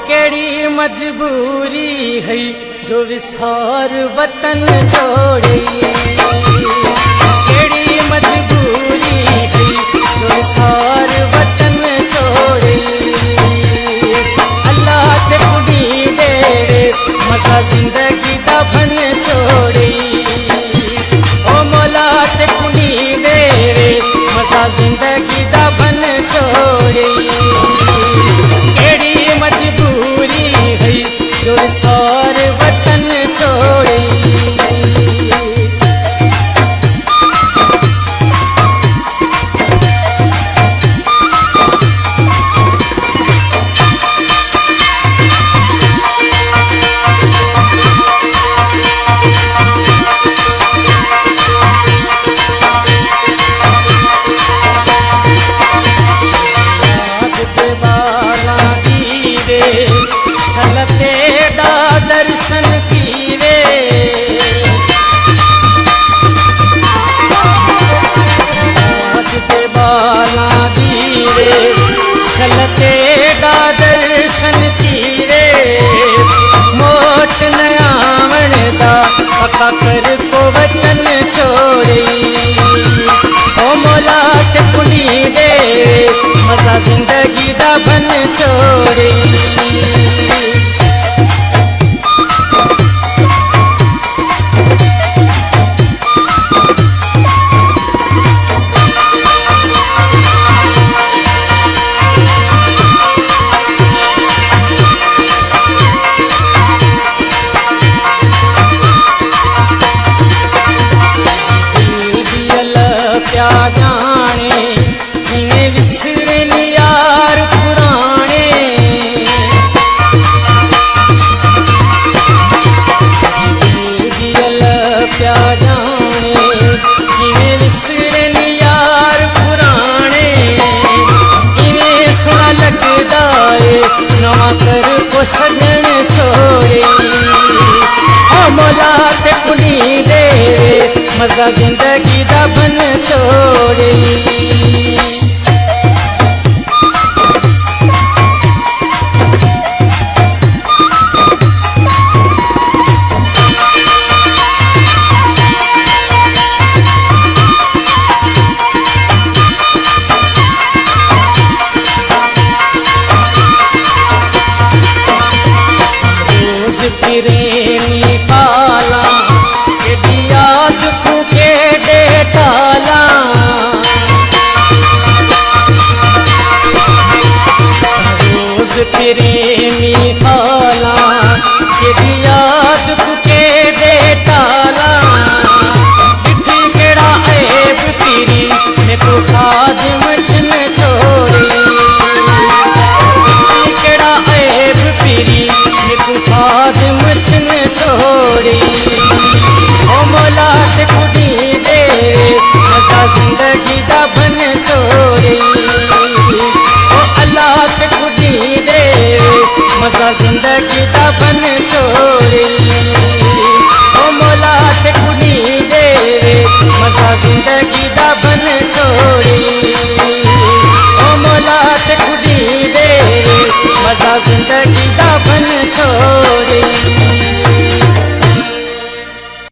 केड़ी मजबूरी है जो विसार वतन छोड़े। केड़ी मजबूरी है जो विसार वतन छोड़े। अल्लाह ते कुड़ी दे मजा जिंदगी दा बन छोड़े। ओ मौला ते कुड़ी दे मजा जिंदगी दा बन छोड़े। जो सार वतन छोड़े। दर्शन कीरे आज ते बाला दीरे चलते दा दर्शन कीरे। मोट नयावण दा पक्का कर को वचन छोड़े। ओ मौला ते कुड़ी दे मजा जिंदगी दा बन छोड़े। क्या जाने इन्हें विसरन यार पुराने। दिल क्या जाने इन्हें विसरन यार पुराने। इन्हें सुना लगदा है नवा कर को सजन छोड़े। ओ मौला ते कुड़ी दे मजा जिंदगी दा बन छोड़े। रोज फिरे नी पाला याद फूके दे टाला। रोज फिरे नी पाला याद फूके दे टाला। चिट्ठी केड़ा ऐब तेरी मैं तो खा